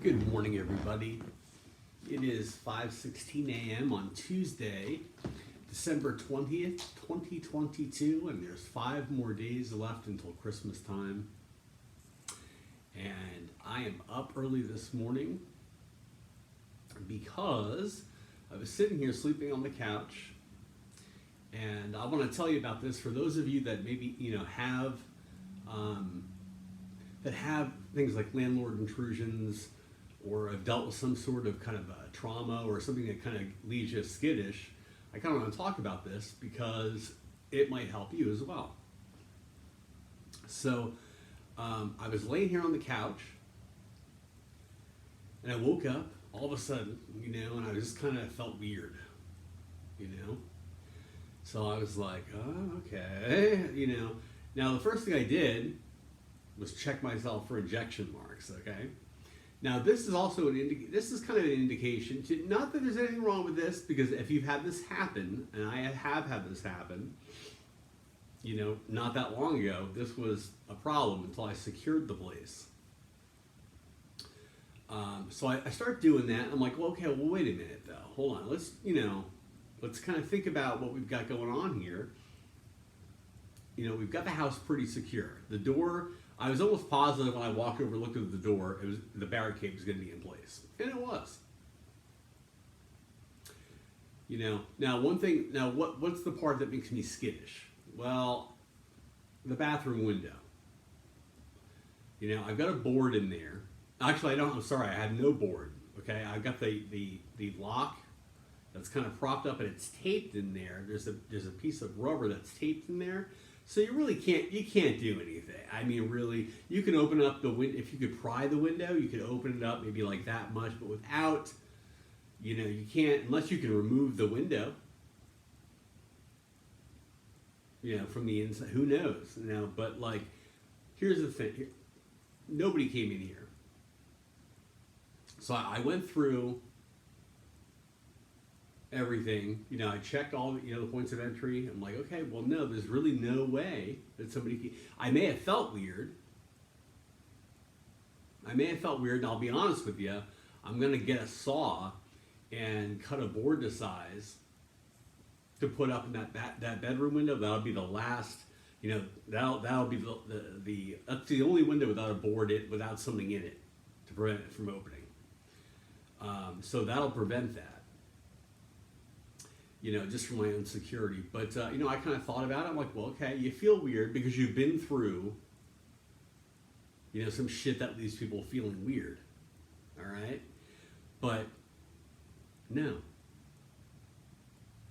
Good morning, everybody. It is 5:16 a.m. on Tuesday, December 20th, 2022, and there's 5 more days left until Christmas time. And I am up early this morning because I was sitting here sleeping on the couch, and I want to tell you about this for those of you that maybe have things like landlord intrusions, or have dealt with some sort of kind of trauma or something that kind of leaves you skittish. I kind of want to talk about this because it might help you as well. So I was laying here on the couch and I woke up all of a sudden, and I just kind of felt weird, So I was like, oh, okay, Now the first thing I did was check myself for injection marks, okay? Now this is also this is kind of an indication to, not that there's anything wrong with this, because if you've had this happen, and I have had this happen, not that long ago, this was a problem until I secured the place. So I start doing that. I'm like, well, wait a minute though. Hold on. Let's kind of think about what we've got going on here. We've got the house pretty secure. The door, I was almost positive when I walked over and looked at the door, the barricade was going to be in place. And it was. Now what's the part that makes me skittish? Well, the bathroom window. I've got a board in there. Actually, I'm sorry, I have no board. Okay, I've got the lock that's kind of propped up and it's taped in there. There's a piece of rubber that's taped in there. So you really can't do anything. I mean, really, you can open up the window. If you could pry the window, you could open it up maybe like that much, but without, you can't, unless you can remove the window, from the inside. Who knows? But here's the thing. Nobody came in here. So I went through everything, I checked all the points of entry. I'm like, okay, well, no, there's really no way that somebody I may have felt weird, and I'll be honest with you, I'm gonna get a saw and cut a board to size to put up in that bedroom window. That'll be the last, that'll be the that's the only window without a board, without something in it to prevent it from opening. So that'll prevent that. Just for my own security. But, I kind of thought about it. I'm like, well, okay, you feel weird because you've been through, some shit that leaves people feeling weird. All right? But, no.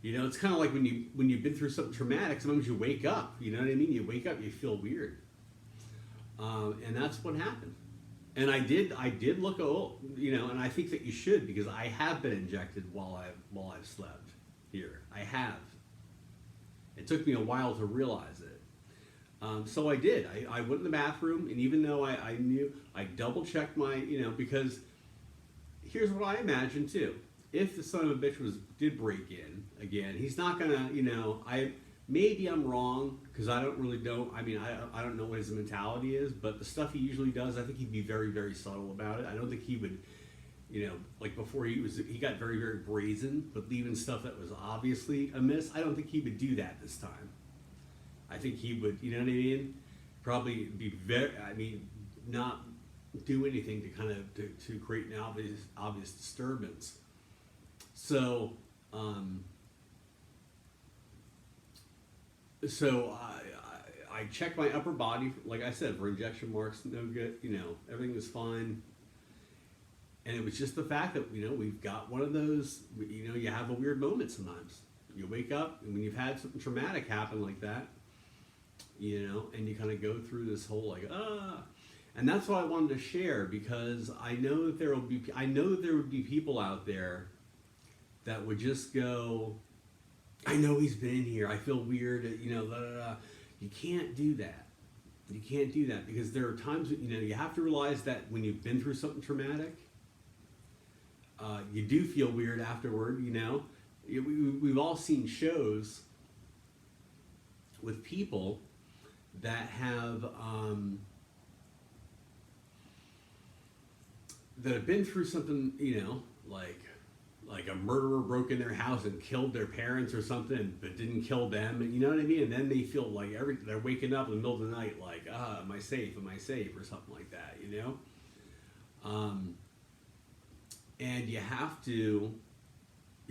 It's kind of like when you've been through something traumatic, sometimes you wake up, you know what I mean? You wake up, you feel weird. And that's what happened. And I did look, and I think that you should, because I have been injected while I've slept. Here, I have. It took me a while to realize it. So I did. I went in the bathroom, and even though I knew, I double checked my, because here's what I imagine too. If the son of a bitch did break in again, he's not gonna, maybe I'm wrong, because I don't really know. I mean, I don't know what his mentality is, but the stuff he usually does, I think he'd be very, very subtle about it. I don't think he would. Like before he got very, very brazen, but leaving stuff that was obviously amiss. I don't think he would do that this time. I think he would, you know what I mean? Probably be not do anything to kind of to create an obvious disturbance. So, I checked my upper body, like I said, for injection marks, no good, everything was fine. And it was just the fact that, we've got one of those, you have a weird moment sometimes. You wake up, and when you've had something traumatic happen like that, and you kind of go through this whole and that's what I wanted to share, because I know that there would be people out there that would just go, I know he's been in here, I feel weird, You can't do that. You can't do that, because there are times that, you have to realize that when you've been through something traumatic, you do feel weird afterward, We've all seen shows with people that have that have been through something, like a murderer broke in their house and killed their parents or something, but didn't kill them, and you know what I mean? And then they feel like they're waking up in the middle of the night, like, am I safe? Am I safe? Or something like that, you know? And you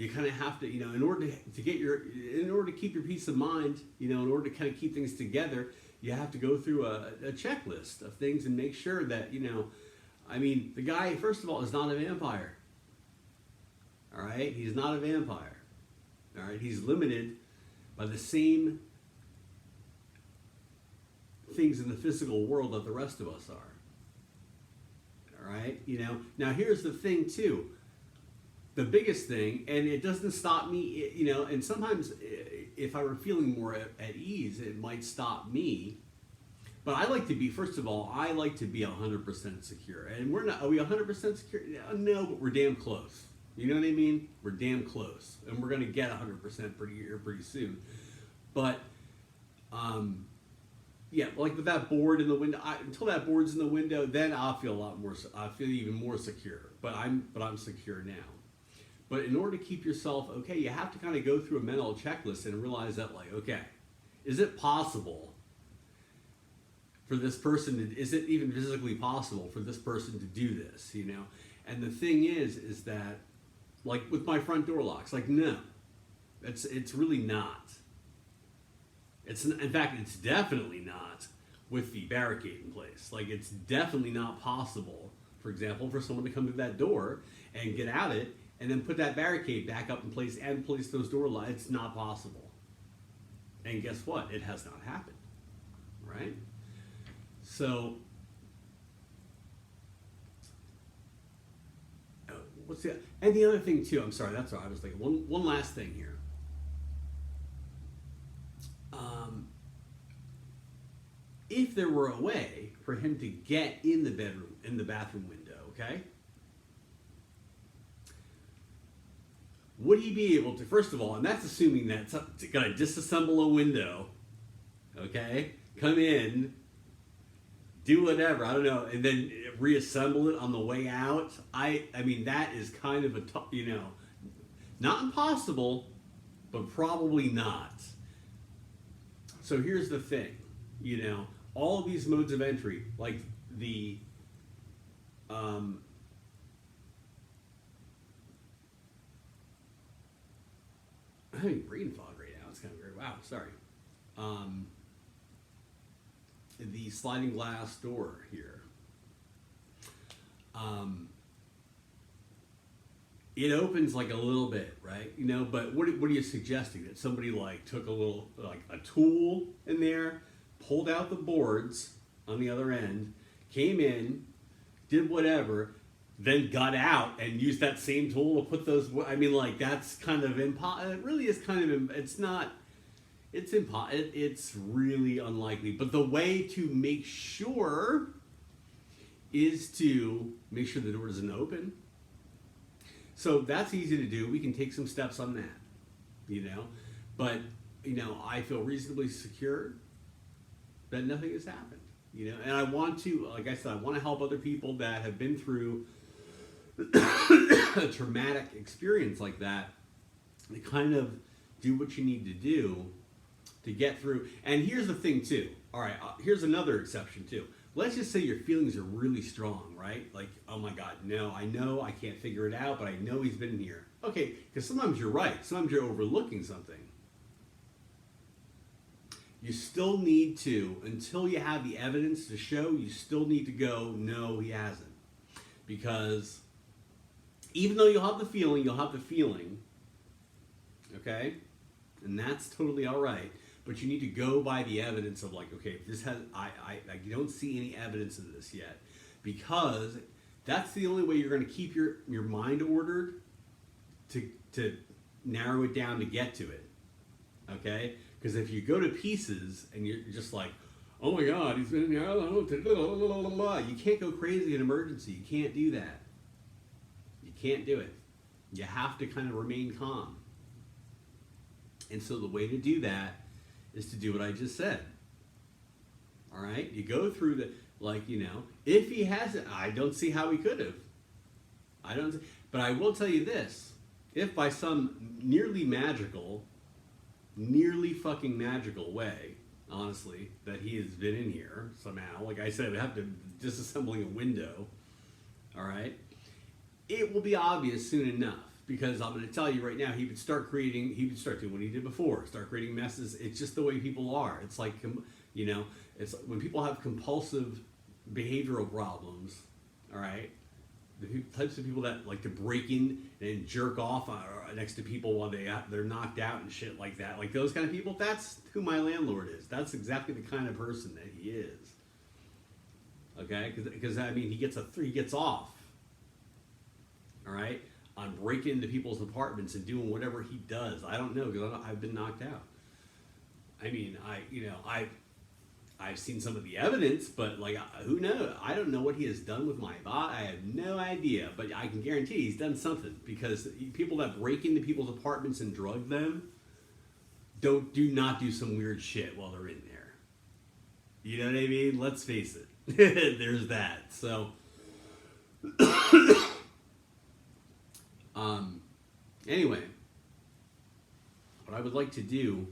kind of have to, in order to keep your peace of mind, in order to kind of keep things together, you have to go through a checklist of things and make sure that, the guy, first of all, is not a vampire. All right? He's not a vampire. All right? He's limited by the same things in the physical world that the rest of us are. All right? Now here's the thing, too. The biggest thing, and it doesn't stop me, and sometimes if I were feeling more at ease, it might stop me. But I like to be, first of all, 100% secure. And are we 100% secure? No, but we're damn close. You know what I mean? We're damn close. And we're going to get 100% pretty soon. But, yeah, like with that board in the window, until that board's in the window, then I'll feel even more secure. But I'm secure now. But in order to keep yourself okay, you have to kind of go through a mental checklist and realize that, like, okay, is it possible for this person is it even physically possible for this person to do this, And the thing is that, like with my front door locks, like, no, it's really not. In fact, it's definitely not with the barricade in place. Like, it's definitely not possible, for example, for someone to come to that door and get at it and then put that barricade back up in place and place those door locks. It's not possible. And guess what? It has not happened, right? So, and the other thing too, I'm sorry, that's what I was thinking. One last thing here. If there were a way for him to get in the bathroom window, okay? Would he be able to, first of all, and that's assuming that's got to disassemble a window, okay? Come in, do whatever, I don't know, and then reassemble it on the way out. I mean, that is kind of not impossible, but probably not. So here's the thing, all of these modes of entry, like the, I'm having brain fog right now. It's kind of weird. Wow, sorry. The sliding glass door here. It opens like a little bit, right? But what are you suggesting? That somebody like took a tool in there, pulled out the boards on the other end, came in, did whatever, then got out and used that same tool to put those. That's kind of impossible. It really is kind of. It's not. It's impossible. It's really unlikely. But the way to make sure is to make sure the door isn't open. So that's easy to do. We can take some steps on that, But, I feel reasonably secure that nothing has happened, And I want to, like I said, I want to help other people that have been through a traumatic experience like that to kind of do what you need to do to get through. And here's the thing, too. All right, here's another exception, too. Let's just say your feelings are really strong, right? Like, oh my God, no, I know I can't figure it out, but I know he's been here. Okay, because sometimes you're right. Sometimes you're overlooking something. You still need to, until you have the evidence to show, you still need to go, no, he hasn't. Because even though you'll have the feeling, okay? And that's totally all right. But you need to go by the evidence of, like, okay, if this has, I don't see any evidence of this yet, because that's the only way you're going to keep your mind ordered to narrow it down to get to it, okay? Because if you go to pieces and you're just like, oh my God, he's been in here, you can't go crazy in emergency. You can't do that. You can't do it. You have to kind of remain calm. And so the way to do that is to do what I just said. All right? You go through the, if he hasn't, I don't see how he could have. I don't. But I will tell you this: if by some nearly fucking magical way, honestly, that he has been in here somehow, like I said, I have to disassembling a window. All right, it will be obvious soon enough. Because I'm going to tell you right now, he would start doing what he did before, start creating messes. It's just the way people are. It's like, you know, it's when people have compulsive behavioral problems, all right? The types of people that like to break in and jerk off next to people while they're knocked out and shit like that. Like those kind of people, that's who my landlord is. That's exactly the kind of person that he is. Okay? Because I mean, he gets off, all right? On breaking into people's apartments and doing whatever he does. I don't know because I've been knocked out. I mean, I've seen some of the evidence, but like, who knows? I don't know what he has done with my body. I have no idea, but I can guarantee he's done something because people that break into people's apartments and drug them do not do some weird shit while they're in there. You know what I mean? Let's face it. There's that. So. Anyway, what I would like to do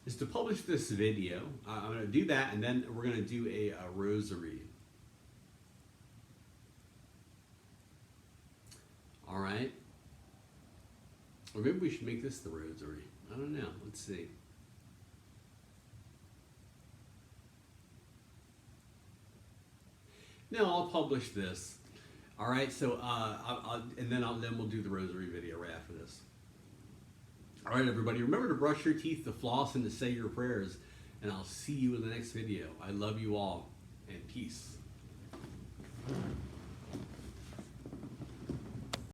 is to publish this video. I'm going to do that, and then we're going to do a rosary. All right? Or maybe we should make this the rosary. I don't know. Let's see. No, I'll publish this. All right, so then we'll do the rosary video right after this. All right, everybody, remember to brush your teeth, to floss, and to say your prayers. And I'll see you in the next video. I love you all, and peace.